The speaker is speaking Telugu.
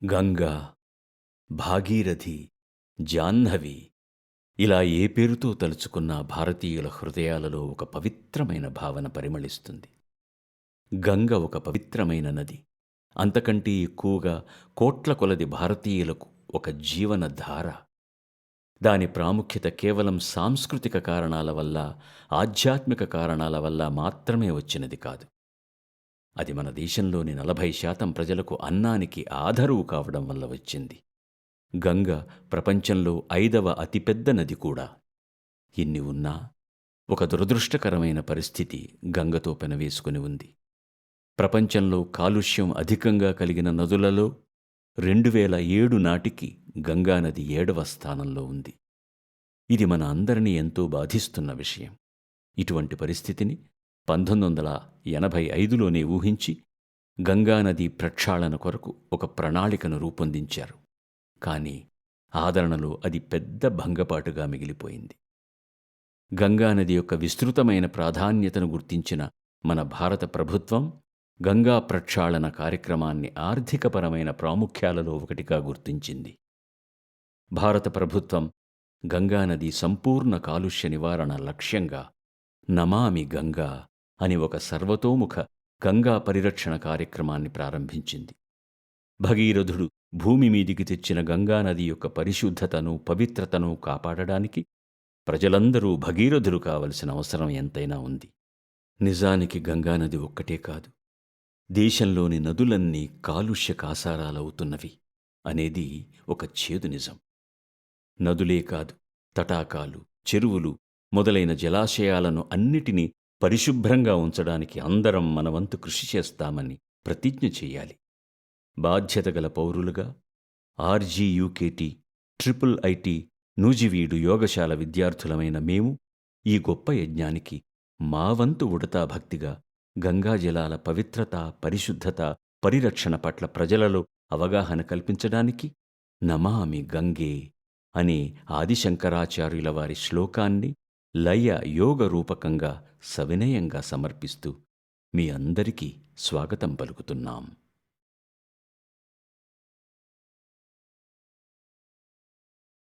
గంగా, భాగీరథి, జాహ్నవి ఇలా ఏ పేరుతో తలుచుకున్నా భారతీయుల హృదయాలలో ఒక పవిత్రమైన భావన పరిమళిస్తుంది. గంగ ఒక పవిత్రమైన నది. అంతకంటే ఎక్కువగా కోట్ల కొలది భారతీయులకు ఒక జీవన ధార. దాని ప్రాముఖ్యత కేవలం సాంస్కృతిక కారణాల వల్ల, ఆధ్యాత్మిక కారణాల వల్ల మాత్రమే వచ్చినది కాదు. అది మన దేశంలోని 40% ప్రజలకు అన్నానికి ఆధరువు కావడం వల్ల వచ్చింది. గంగ ప్రపంచంలో 5వ అతిపెద్ద నది కూడా. ఇన్ని ఉన్నా ఒక దురదృష్టకరమైన పరిస్థితి గంగతో పెనవేసుకుని ఉంది. ప్రపంచంలో కాలుష్యం అధికంగా కలిగిన నదులలో 2007 నాటికి గంగానది 7వ స్థానంలో ఉంది. ఇది మన అందరినీ ఎంతో బాధిస్తున్న విషయం. ఇటువంటి పరిస్థితిని 1985లోనే ఊహించి గంగానది ప్రక్షాళన కొరకు ఒక ప్రణాళికను రూపొందించారు. కానీ ఆదరణలో అది పెద్ద భంగపాటుగా మిగిలిపోయింది. గంగానది యొక్క విస్తృతమైన ప్రాధాన్యతను గుర్తించిన మన భారత ప్రభుత్వం గంగా ప్రక్షాళన కార్యక్రమాన్ని ఆర్థికపరమైన ప్రాముఖ్యాలలో ఒకటిగా గుర్తించింది. భారత ప్రభుత్వం గంగానది సంపూర్ణ కాలుష్య నివారణ లక్ష్యంగా నమామి గంగా అని ఒక సర్వతోముఖ గంగా పరిరక్షణ కార్యక్రమాన్ని ప్రారంభించింది. భగీరథుడు భూమి మీదికి తెచ్చిన గంగానది యొక్క పరిశుద్ధతను, పవిత్రతను కాపాడడానికి ప్రజలందరూ భగీరథులు కావలసిన అవసరం ఎంతైనా ఉంది. నిజానికి గంగానది ఒక్కటే కాదు, దేశంలోని నదులన్నీ కాలుష్య కాసారాలవుతున్నవి అనేది ఒక చేదు నిజం. నదులే కాదు, తటాకాలు, చెరువులు మొదలైన జలాశయాలను అన్నిటినీ పరిశుభ్రంగా ఉంచడానికి అందరం మనవంతు కృషి చేస్తామని ప్రతిజ్ఞ చెయ్యాలి. బాధ్యతగల పౌరులుగా RGUKT, IIIT, నూజివీడు యోగశాల విద్యార్థులమైన మేము ఈ గొప్ప యజ్ఞానికి మా వంతు ఉడతా భక్తిగా గంగాజలాల పవిత్రత, పరిశుద్ధత, పరిరక్షణ పట్ల ప్రజలలో అవగాహన కల్పించడానికి నమామి గంగే అనే ఆదిశంకరాచార్యుల వారి శ్లోకాన్ని లయ యోగ రూపకంగా సవినయంగా సమర్పిస్తూ మీ అందరికీ స్వాగతం పలుకుతున్నాం.